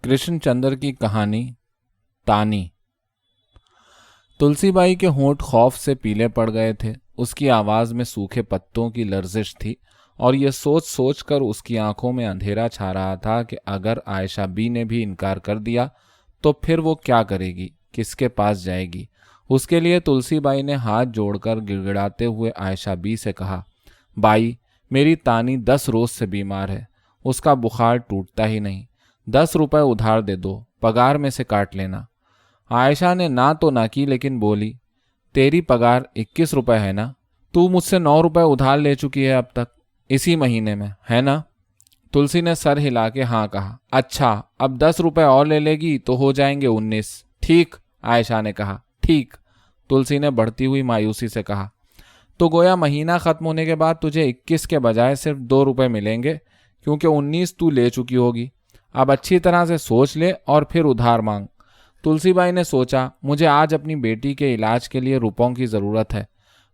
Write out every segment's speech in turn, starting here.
कृष्ण चंद्र की कहानी तानी। तुलसीबाई के होंठ खौफ से पीले पड़ गए थे। उसकी आवाज में सूखे पत्तों की लर्जिश थी और यह सोच सोच कर उसकी आंखों में अंधेरा छा रहा था कि अगर आयशा बी ने भी इनकार कर दिया तो फिर वो क्या करेगी, किसके पास जाएगी। उसके लिए तुलसीबाई ने हाथ जोड़कर गिड़गिड़ाते हुए आयशा बी से कहा, बाई, मेरी तानी 10 रोज से बीमार है, उसका बुखार टूटता ही नहीं। 10 रुपए उधार दे दो, पगार में से काट लेना। आयशा ने ना तो ना की, लेकिन बोली, तेरी पगार 21 रुपए है ना? तू मुझसे 9 रुपए उधार ले चुकी है अब तक, इसी महीने में, है ना? तुलसी ने सर हिला के हाँ कहा। अच्छा, अब 10 रुपए और ले लेगी तो हो जाएंगे 19। ठीक, आयशा ने कहा। ठीक, तुलसी ने बढ़ती हुई मायूसी से कहा। तो गोया महीना खत्म होने के बाद तुझे 21 के बजाय सिर्फ 2 रुपए मिलेंगे, क्योंकि 19 तू ले चुकी होगी। अब अच्छी तरह से सोच ले और फिर उधार मांग। तुलसीबाई ने सोचा, मुझे आज अपनी बेटी के इलाज के लिए रुपयों की ज़रूरत है।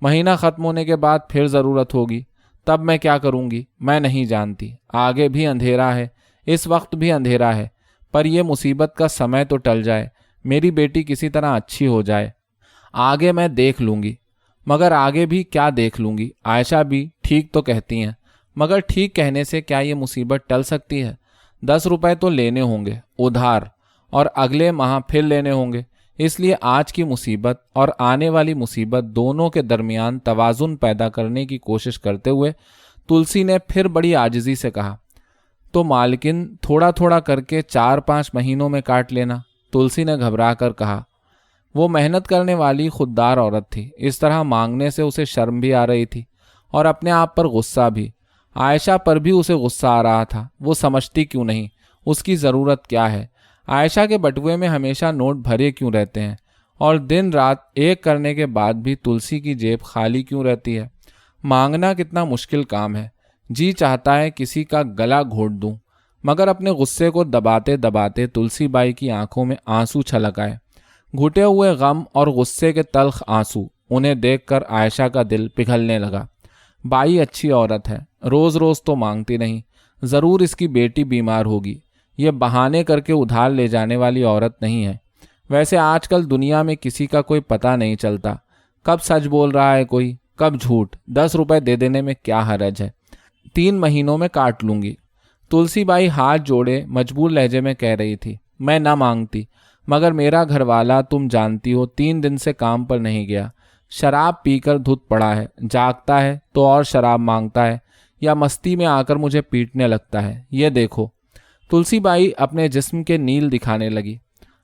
महीना ख़त्म होने के बाद फिर ज़रूरत होगी, तब मैं क्या करूँगी मैं नहीं जानती। आगे भी अंधेरा है, इस वक्त भी अंधेरा है, पर यह मुसीबत का समय तो टल जाए, मेरी बेटी किसी तरह अच्छी हो जाए, आगे मैं देख लूँगी। मगर आगे भी क्या देख लूँगी? आयशा भी ठीक तो कहती हैं, मगर ठीक कहने से क्या ये मुसीबत टल सकती है? 10 रुपए तो लेने होंगे उधार, और अगले माह फिर लेने होंगे। इसलिए आज की मुसीबत और आने वाली मुसीबत दोनों के दरमियान तवाजुन पैदा करने की कोशिश करते हुए तुलसी ने फिर बड़ी आजिज़ी से कहा, तो मालकिन थोड़ा थोड़ा करके 4-5 महीनों में काट लेना। तुलसी ने घबरा कर कहा। वो मेहनत करने वाली खुददार औरत थी। इस तरह मांगने से उसे शर्म भी आ रही थी और अपने आप पर गुस्सा भी। आयशा पर भी उसे गुस्सा आ रहा था। वो समझती क्यों नहीं, उसकी ज़रूरत क्या है? आयशा के बटुए में हमेशा नोट भरे क्यों रहते हैं और दिन रात एक करने के बाद भी तुलसी की जेब खाली क्यों रहती है? मांगना कितना मुश्किल काम है। जी चाहता है किसी का गला घोट दूं, मगर अपने गुस्से को दबाते दबाते तुलसीबाई की आंखों में आंसू छलक आए, घुटे हुए गम और गुस्से के तल्ख आंसू। उन्हें देखकर आयशा का दिल पिघलने लगा। बाई अच्छी औरत है, रोज रोज तो मांगती नहीं, ज़रूर इसकी बेटी बीमार होगी। ये बहाने करके उधार ले जाने वाली औरत नहीं है। वैसे आजकल दुनिया में किसी का कोई पता नहीं चलता, कब सच बोल रहा है कोई, कब झूठ। 10 रुपए दे देने में क्या हरज है? 3 महीनों में काट लूँगी। तुलसीबाई हाथ जोड़े मजबूर लहजे में कह रही थी। मैं न मांगती, मगर मेरा घरवाला तुम जानती हो 3 दिन से काम पर नहीं गया, शराब पीकर धुत पड़ा है, जागता है तो और शराब मांगता है या मस्ती में आकर मुझे पीटने लगता है। ये देखो। तुलसीबाई अपने जिस्म के नील दिखाने लगी।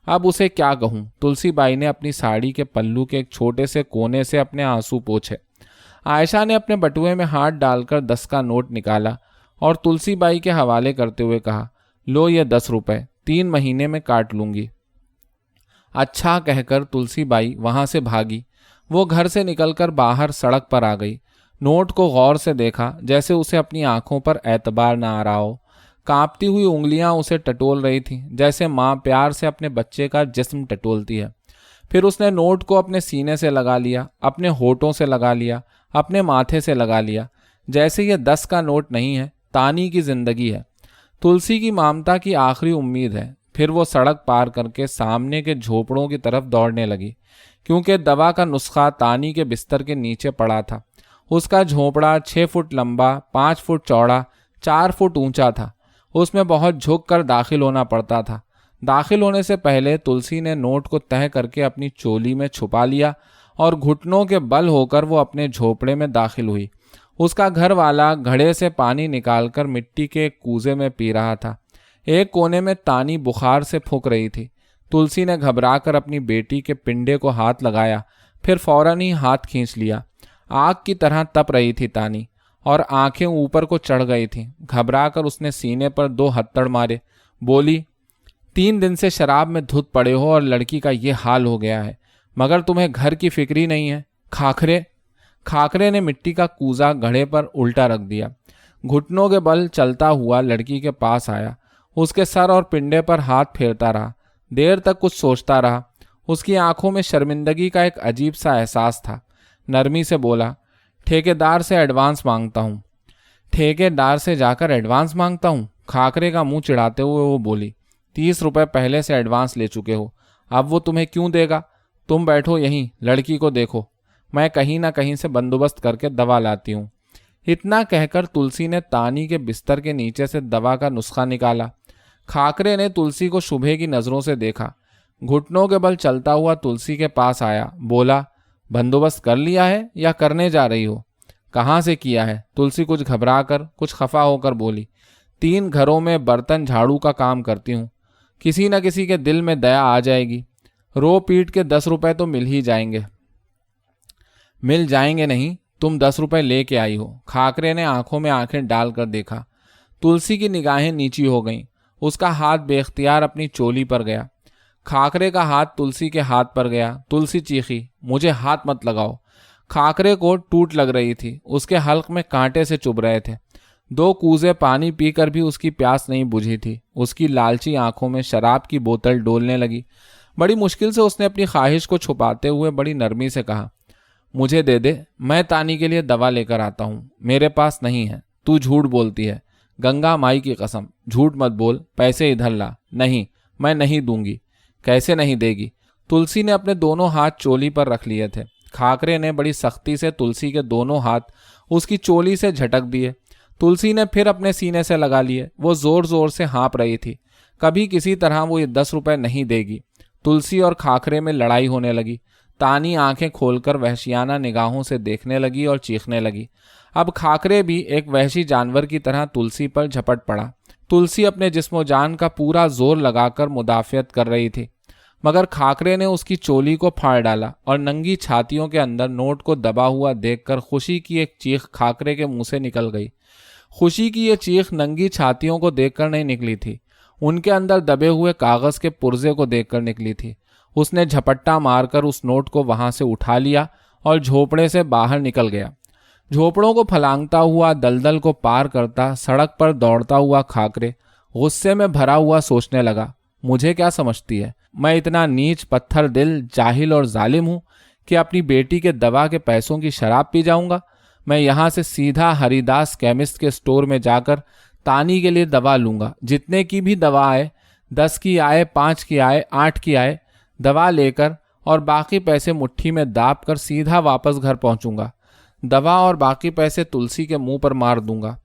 अब उसे क्या कहूँ? तुलसीबाई ने अपनी साड़ी के पल्लू के एक छोटे से कोने से अपने आंसू पोंछे। आयशा ने अपने बटुए में हाथ डालकर 10 का नोट निकाला और तुलसीबाई के हवाले करते हुए कहा, लो ये 10 रुपए, 3 महीने में काट लूँगी। अच्छा कहकर तुलसीबाई वहां से भागी। वो घर से निकलकर बाहर सड़क पर आ गई। नोट को गौर से देखा, जैसे उसे अपनी आंखों पर एतबार न आ रहा हो। कांपती हुई उंगलियां उसे टटोल रही थीं, जैसे माँ प्यार से अपने बच्चे का जिस्म टटोलती है। फिर उसने नोट को अपने सीने से लगा लिया, अपने होठों से लगा लिया, अपने माथे से लगा लिया, जैसे ये 10 का नोट नहीं है, तानी की जिंदगी है, तुलसी की ममता की आखिरी उम्मीद है। फिर वो सड़क पार करके सामने के झोपड़ों की तरफ दौड़ने लगी, क्योंकि दवा का नुस्खा तानी के बिस्तर के नीचे पड़ा था। उसका झोपड़ा 6 फुट लंबा, 5 फुट चौड़ा, 4 फुट ऊंचा था। उसमें बहुत झुक कर दाखिल होना पड़ता था। दाखिल होने से पहले तुलसी ने नोट को तह करके अपनी चोली में छुपा लिया और घुटनों के बल होकर वो अपने झोपड़े में दाखिल हुई। उसका घर वाला घड़े से पानी निकालकर मिट्टी के एक कूजे में पी रहा था। एक कोने में तानी बुखार से फूंक रही थी। तुलसी ने घबराकर अपनी बेटी के पिंडे को हाथ लगाया, फिर फौरन ही हाथ खींच लिया। आग की तरह तप रही थी तानी और आंखें ऊपर को चढ़ गई थीं। घबराकर उसने सीने पर 2 हथड़ मारे, बोली, 3 दिन से शराब में धुत पड़े हो और लड़की का ये हाल हो गया है, मगर तुम्हें घर की फिक्र ही नहीं है। खाखरे ने मिट्टी का कूजा घड़े पर उल्टा रख दिया। घुटनों के बल चलता हुआ लड़की के पास आया, उसके सर और पिंडे पर हाथ फेरता रहा। देर तक कुछ सोचता रहा। उसकी आंखों में शर्मिंदगी का एक अजीब सा एहसास था। नरमी से बोला, ठेकेदार से एडवांस मांगता हूँ। ठेकेदार से जाकर एडवांस मांगता हूँ? खाखरे का मुंह चिढ़ाते हुए वो बोली, 30 रुपए पहले से एडवांस ले चुके हो, अब वो तुम्हें क्यों देगा? तुम बैठो यहीं, लड़की को देखो, मैं कहीं ना कहीं से बंदोबस्त करके दवा लाती हूँ। इतना कहकर तुलसी ने तानी के बिस्तर के नीचे से दवा का नुस्खा निकाला। खाकरे ने तुलसी को शुभे की नजरों से देखा। घुटनों के बल चलता हुआ तुलसी के पास आया, बोला, बंदोबस्त कर लिया है या करने जा रही हो? कहाँ से किया है? तुलसी कुछ घबरा कर, कुछ खफा होकर बोली, 3 घरों में बर्तन झाड़ू का काम करती हूँ, किसी न किसी के दिल में दया आ जाएगी। रो पीट के 10 रुपए तो मिल ही जाएंगे। मिल जाएंगे नहीं, तुम 10 रुपए लेके आई हो। खाकरे ने आंखों में आंखें डालकर देखा। तुलसी की निगाहें नीची हो गईं। उसका हाथ बेख्तियार अपनी चोली पर गया। खाकरे का हाथ तुलसी के हाथ पर गया। तुलसी चीखी, मुझे हाथ मत लगाओ। खाकरे को टूट लग रही थी। उसके हल्क में कांटे से चुभ रहे थे। 2 कूजे पानी पीकर भी उसकी प्यास नहीं बुझी थी। उसकी लालची आंखों में शराब की बोतल डोलने लगी। बड़ी मुश्किल से उसने अपनी ख्वाहिश को छुपाते हुए बड़ी नरमी से कहा, मुझे दे दे, मैं तानी के लिए दवा लेकर आता हूँ। मेरे पास नहीं है। तू झूठ बोलती है, गंगा माई की कसम, झूठ मत बोल, पैसे इधर ला। नहीं, मैं नहीं दूंगी। कैसे नहीं देगी? तुलसी ने अपने दोनों हाथ चोली पर रख लिए थे। खाकरे ने बड़ी सख्ती से तुलसी के दोनों हाथ उसकी चोली से झटक दिए। तुलसी ने फिर अपने सीने से लगा लिए। वो जोर जोर से हाँप रही थी। कभी किसी तरह वो ये 10 रुपए नहीं देगी। तुलसी और खाकरे में लड़ाई होने लगी। तानी आंखें खोलकर वहशियाना निगाहों से देखने लगी और चीखने लगी। अब खाकरे भी एक वहशी जानवर की तरह तुलसी पर झपट पड़ा। तुलसी अपने जिस्मो जान का पूरा जोर लगाकर मुदाफियत कर रही थी, मगर खाकरे ने उसकी चोली को फाड़ डाला और नंगी छातियों के अंदर नोट को दबा हुआ देखकर खुशी की एक चीख खाकरे के मुंह से निकल गई। खुशी की ये चीख नंगी छातियों को देखकर नहीं निकली थी, उनके अंदर दबे हुए कागज के पुर्जे को देखकर निकली थी। उसने झपट्टा मारकर उस नोट को वहां से उठा लिया और झोपड़े से बाहर निकल गया। झोपड़ों को फलांगता हुआ, दलदल को पार करता, सड़क पर दौड़ता हुआ खाकरे गुस्से में भरा हुआ सोचने लगा, मुझे क्या समझती है? मैं इतना नीच, पत्थर दिल, जाहिल और जालिम हूं कि अपनी बेटी के दवा के पैसों की शराब पी जाऊंगा। मैं यहां से सीधा हरिदास केमिस्ट के स्टोर में जाकर तानी के लिए दवा लूंगा। जितने की भी दवा आए, 10 की आए, 5 की आए, 8 की आए, दवा लेकर और बाकी पैसे मुट्ठी में दाब कर सीधा वापस घर पहुंचूंगा। दवा और बाकी पैसे तुलसी के मुंह पर मार दूंगा।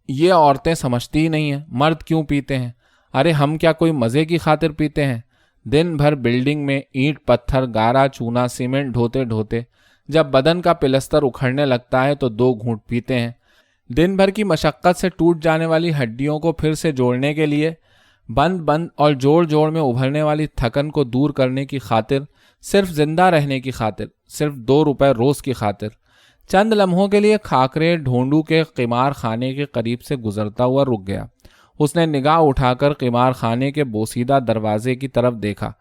ये औरतें समझती ही नहीं हैं, मर्द क्यों पीते हैं। अरे हम क्या कोई मज़े की खातिर पीते हैं? दिन भर बिल्डिंग में ईंट पत्थर गारा चूना सीमेंट ढोते ढोते जब बदन का पिलस्तर उखड़ने लगता है तो 2 घूंट पीते हैं। दिन भर की मशक्क़त से टूट जाने वाली हड्डियों को फिर से जोड़ने के लिए, बंद बंद और जोड़ जोड़ में उभरने वाली थकन को दूर करने की खातिर, सिर्फ जिंदा रहने की खातिर, सिर्फ 2 रुपए रोज की खातिर, चंद लम्हों के लिए खाकरे ढोंडू के क़िमार खाने के करीब से गुजरता हुआ रुक गया। उसने निगाह उठाकर क़िमार खाने के बोसीदा दरवाजे की तरफ देखा।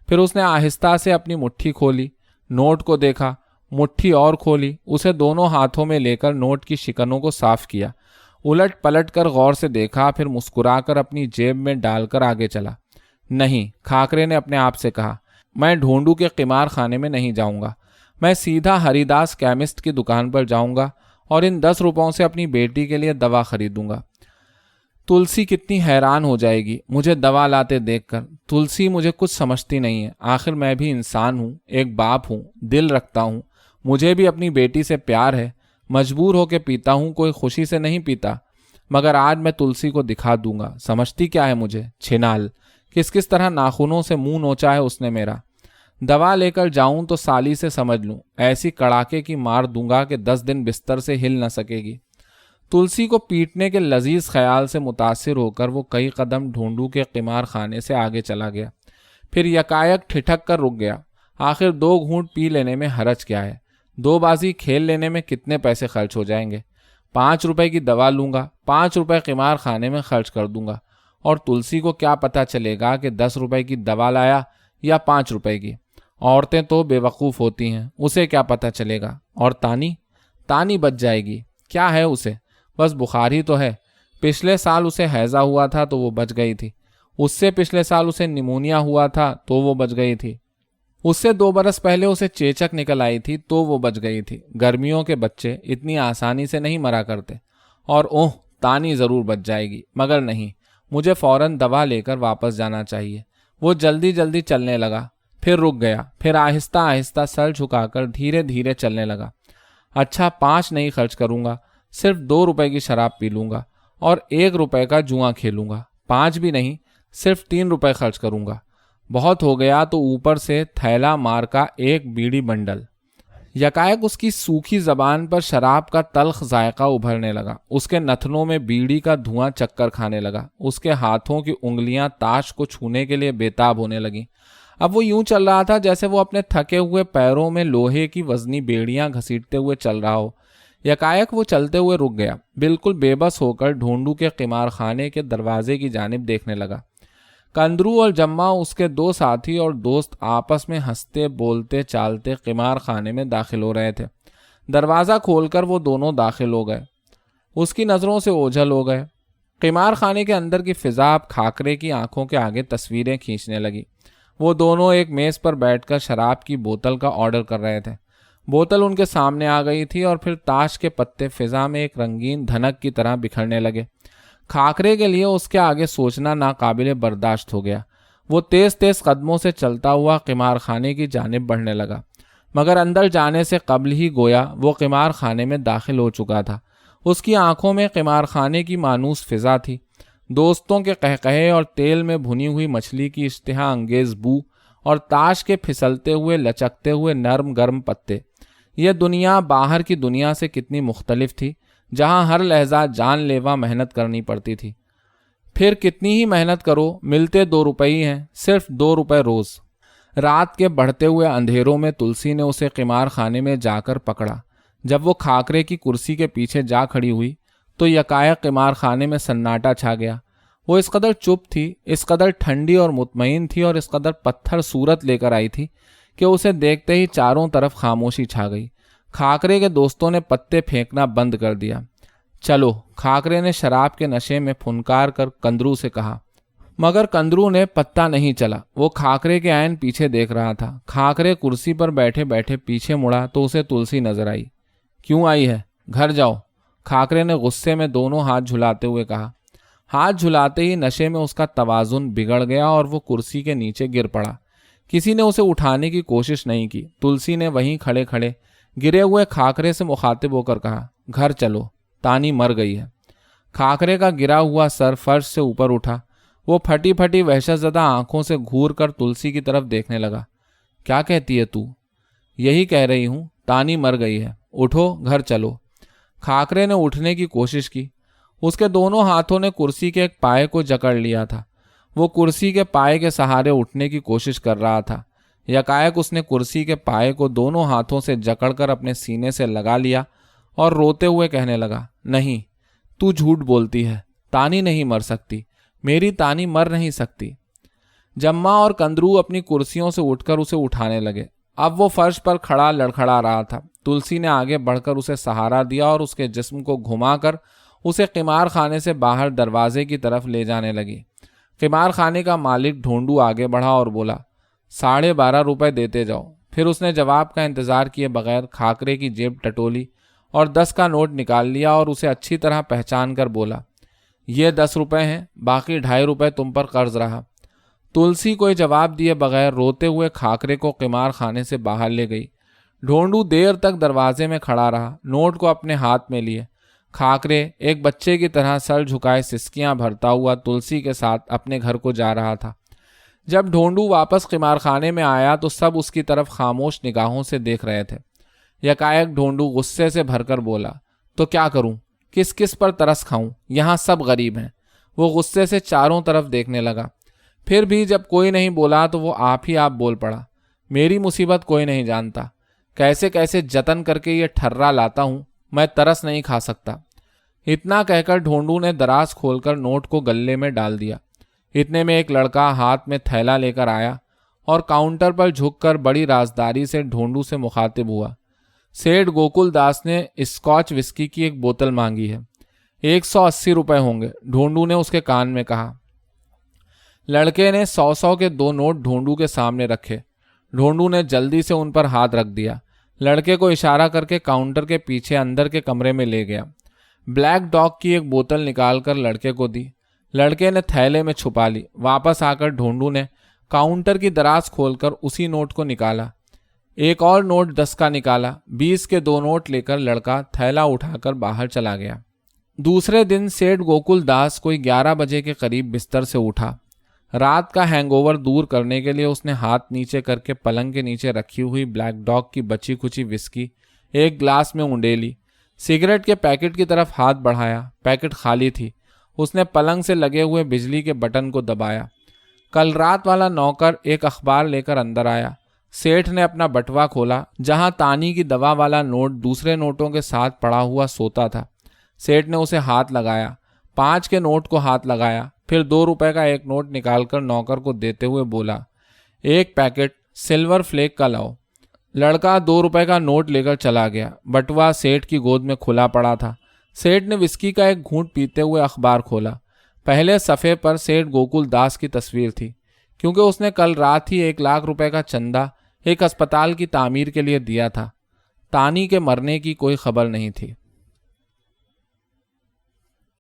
फिर उसने आहिस्ता से अपनी मुट्ठी खोली, नोट को देखा, मुट्ठी और खोली, उसे दोनों हाथों में लेकर नोट की शिकनों को साफ किया, उलट पलट कर गौर से देखा, फिर मुस्कुराकर अपनी जेब में डालकर आगे चला। नहीं, खाकरे ने अपने आप से कहा, मैं ढोंडू के क़िमार खाने में नहीं जाऊंगा। मैं सीधा हरिदास केमिस्ट की दुकान पर जाऊंगा और इन 10 रुपयों से अपनी बेटी के लिए दवा खरीदूंगा। तुलसी कितनी हैरान हो जाएगी मुझे दवा लाते देखकर। तुलसी मुझे कुछ समझती नहीं है। आखिर मैं भी इंसान हूँ, एक बाप हूँ, दिल रखता हूँ, मुझे भी अपनी बेटी से प्यार है। मजबूर होकर पीता हूँ, कोई खुशी से नहीं पीता। मगर आज मैं तुलसी को दिखा दूंगा। समझती क्या है मुझे? छिनाल। किस किस तरह नाखूनों से मुंह नोचा है उसने मेरा। दवा लेकर जाऊं तो साली से समझ लूं, ऐसी कड़ाके की मार दूंगा कि 10 दिन बिस्तर से हिल न सकेगी। तुलसी को पीटने के लजीज ख्याल से मुतासिर होकर वो कई कदम ढूंढू के क़िमार खाने से आगे चला गया। फिर यकायक ठिठक कर रुक गया। आखिर 2 घूंट पी लेने में हरज क्या है? 2 बाजी खेल लेने में कितने पैसे खर्च हो जाएंगे? 5 रुपए की दवा लूंगा, 5 रुपए क़िमार खाने में खर्च कर दूंगा। और तुलसी को क्या पता चलेगा कि 10 रुपए की दवा लाया या 5 रुपए की? औरतें तो बेवकूफ़ होती हैं, उसे क्या पता चलेगा। और तानी? तानी बच जाएगी। क्या है उसे? बस बुखार ही तो है। पिछले साल उसे हैज़ा हुआ था तो वो बच गई थी। उससे पिछले साल उसे निमोनिया हुआ था तो वो बच गई थी। उससे 2 बरस पहले उसे चेचक निकल आई थी तो वो बच गई थी। गर्मियों के बच्चे इतनी आसानी से नहीं मरा करते। और ओह, तानी ज़रूर बच जाएगी। मगर नहीं, मुझे फौरन दवा लेकर वापस जाना चाहिए। वो जल्दी जल्दी चलने लगा, फिर रुक गया, फिर आहिस्ता आहिस्ता सर झुकाकर धीरे धीरे चलने लगा। अच्छा, 5 नहीं खर्च करूंगा, सिर्फ 2 रुपए की शराब पी लूंगा और 1 रुपए का जुआ खेलूंगा। 5 भी नहीं, सिर्फ 3 रुपए खर्च करूंगा। बहुत हो गया तो ऊपर से थैला मार का एक बीड़ी बंडल। यकायक उसकी सूखी जबान पर शराब का तल्ख जायका उभरने लगा। उसके नथनों में बीड़ी का धुआं चक्कर खाने लगा। उसके हाथों की उंगलियां ताश को छूने के लिए बेताब होने लगीं। अब वो यूं चल रहा था जैसे वो अपने थके हुए पैरों में लोहे की वजनी बेड़ियां घसीटते हुए चल रहा हो। यकायक वो चलते हुए रुक गया, बिल्कुल बेबस होकर ढोंडू के कीमार खाने के दरवाजे की जानिब देखने लगा। कंदरू और जम्मा, उसके 2 साथी और दोस्त, आपस में हंसते बोलते चालते कीमार खाने में दाखिल हो रहे थे। दरवाज़ा खोलकर वो दोनों दाखिल हो गए, उसकी नज़रों से ओझल हो गए। कीमार खाने के अंदर की फिजा अब खाकरे की आंखों के आगे तस्वीरें खींचने लगी। वो दोनों एक मेज़ पर बैठकर शराब की बोतल का ऑर्डर कर रहे थे। बोतल उनके सामने आ गई थी और फिर ताश के पत्ते फिजा में एक रंगीन धनक की तरह बिखरने लगे। खाकरे के लिए उसके आगे सोचना नाकाबिले बर्दाश्त हो गया। वो तेज तेज कदमों से चलता हुआ कीमार खाने की जानिब बढ़ने लगा, मगर अंदर जाने से कबल ही गोया वो कीमार खाने में दाखिल हो चुका था। उसकी आंखों में कीमार खाने की मानूस फिजा थी। दोस्तों के कहकहे और तेल में भुनी हुई मछली की इश्तिहा अंगेज बू और ताश के फिसलते हुए लचकते हुए नरम गर्म पत्ते। यह दुनिया बाहर की दुनिया से कितनी मुख्तलिफ थी, जहां हर लहजा जानलेवा मेहनत करनी पड़ती थी। फिर कितनी ही मेहनत करो, मिलते 2 रुपए ही हैं, सिर्फ 2 रुपए रोज। रात के बढ़ते हुए अंधेरों में तुलसी ने उसे कीमार खाने में जाकर पकड़ा। जब वो खाकरे की कुर्सी के पीछे जा खड़ी हुई तो यकायक कीमार खाने में सन्नाटा छा गया। वो इस कदर चुप थी, इस कदर ठंडी और मुतमईन थी और इस कदर पत्थर सूरत लेकर आई थी कि उसे देखते ही चारों तरफ खामोशी छा गई। खाकरे के दोस्तों ने पत्ते फेंकना बंद कर दिया। चलो, खाकरे ने शराब के नशे में फुनकार कर कंदरू से कहा, मगर कंदरू ने पत्ता नहीं चला। वो खाकरे के ऐन पीछे देख रहा था। खाकरे कुर्सी पर बैठे बैठे पीछे मुड़ा तो उसे तुलसी नजर आई। क्यों आई है? घर जाओ, खाकरे ने गुस्से में दोनों हाथ झुलाते हुए कहा। हाथ झुलाते ही नशे में उसका तवाजुन बिगड़ गया और वो कुर्सी के नीचे गिर पड़ा। किसी ने उसे उठाने की कोशिश नहीं की। तुलसी ने वहीं खड़े खड़े गिरे हुए खाकरे से मुखातिब होकर कहा, घर चलो, तानी मर गई है। खाकरे का गिरा हुआ सर फर्श से ऊपर उठा। वो फटी फटी वहशतज़दा आंखों से घूर कर तुलसी की तरफ देखने लगा। क्या कहती है तू? यही कह रही हूं, तानी मर गई है, उठो, घर चलो। खाकरे ने उठने की कोशिश की। उसके दोनों हाथों ने कुर्सी के एक पाए को जकड़ लिया था। वो कुर्सी के पाए के सहारे उठने की कोशिश कर रहा था। यकायक उसने कुर्सी के पाए को दोनों हाथों से जकड़कर अपने सीने से लगा लिया और रोते हुए कहने लगा, नहीं, तू झूठ बोलती है, तानी नहीं मर सकती, मेरी तानी मर नहीं सकती। जम्मा और कंदरू अपनी कुर्सियों से उठकर उसे उठाने लगे। अब वो फर्श पर खड़ा लड़खड़ा रहा था। तुलसी ने आगे बढ़कर उसे सहारा दिया और उसके जिस्म को घुमाकर उसे कीमार खाने से बाहर दरवाजे की तरफ ले जाने लगी। कीमार खाने का मालिक ढोंडू आगे बढ़ा और बोला, 12.5 रुपए देते जाओ। फिर उसने जवाब का इंतजार किए बगैर खाकरे की जेब टटोली और 10 का नोट निकाल लिया और उसे अच्छी तरह पहचान कर बोला, ये 10 रुपए हैं, बाकी 2.5 रुपए तुम पर कर्ज रहा। तुलसी कोई जवाब दिए बगैर रोते हुए खाकरे को कीमार खाने से बाहर ले गई। ढोंडू देर तक दरवाजे में खड़ा रहा, नोट को अपने हाथ में लिए। खाकरे एक बच्चे की तरह सर झुकाए सिसकियां भरता हुआ तुलसी के साथ अपने घर को जा रहा था। जब ढोंडू वापस कीमार खाने में आया तो सब उसकी तरफ खामोश निगाहों से देख रहे थे। यकायक ढोंडू गुस्से से भरकर बोला, तो क्या करूं, किस किस पर तरस खाऊं, यहाँ सब गरीब हैं। वो गुस्से से चारों तरफ देखने लगा। फिर भी जब कोई नहीं बोला तो वो आप ही आप बोल पड़ा, मेरी मुसीबत कोई नहीं जानता, कैसे कैसे जतन करके ये ठर्रा लाता हूं, मैं तरस नहीं खा सकता। इतना कहकर ढोंडू ने दराज खोलकर नोट को गल्ले में डाल दिया। इतने में एक लड़का हाथ में थैला लेकर आया और काउंटर पर झुककर बड़ी राजदारी से ढोंडू से मुखातिब हुआ। सेठ गोकुल दास ने स्कॉच विस्की की एक बोतल मांगी है, 180 रुपए होंगे, ढोंडू ने उसके कान में कहा। लड़के ने 100 के 2 नोट ढोंडू के सामने रखे। ढोंडू ने जल्दी से उन पर हाथ रख दिया। लड़के को इशारा करके काउंटर के पीछे अंदर के कमरे में ले गया। ब्लैक डॉग की एक बोतल निकालकर लड़के को दी। लड़के ने थैले में छुपा ली। वापस आकर ढूंढू ने काउंटर की दराज खोलकर उसी नोट को निकाला। एक और नोट 10 का निकाला। 20 के 2 नोट लेकर लड़का थैला उठाकर बाहर चला गया। दूसरे दिन सेठ गोकुल दास कोई 11 बजे के करीब बिस्तर से उठा। रात का हैंगओवर दूर करने के लिए उसने हाथ नीचे करके पलंग के नीचे रखी हुई ब्लैक डॉग की बची कुची विस्की एक ग्लास में उंडेली। सिगरेट के पैकेट की तरफ हाथ बढ़ाया। पैकेट खाली थी। उसने पलंग से लगे हुए बिजली के बटन को दबाया। कल रात वाला नौकर एक अखबार लेकर अंदर आया। सेठ ने अपना बटुआ खोला जहां तानी की दवा वाला नोट दूसरे नोटों के साथ पड़ा हुआ सोता था। सेठ ने उसे हाथ लगाया। 5 के नोट को हाथ लगाया, फिर 2 रुपए का एक नोट निकालकर नौकर को देते हुए बोला, एक पैकेट सिल्वर फ्लेक का लाओ। लड़का 2 रुपए का नोट लेकर चला गया। बटुआ सेठ की गोद में खुला पड़ा था। सेठ ने विस्की का एक घूंट पीते हुए अखबार खोला। पहले सफ़े पर सेठ गोकुल दास की तस्वीर थी, क्योंकि उसने कल रात ही 1 लाख रुपए का चंदा एक अस्पताल की तामीर के लिए दिया था। तानी के मरने की कोई खबर नहीं थी।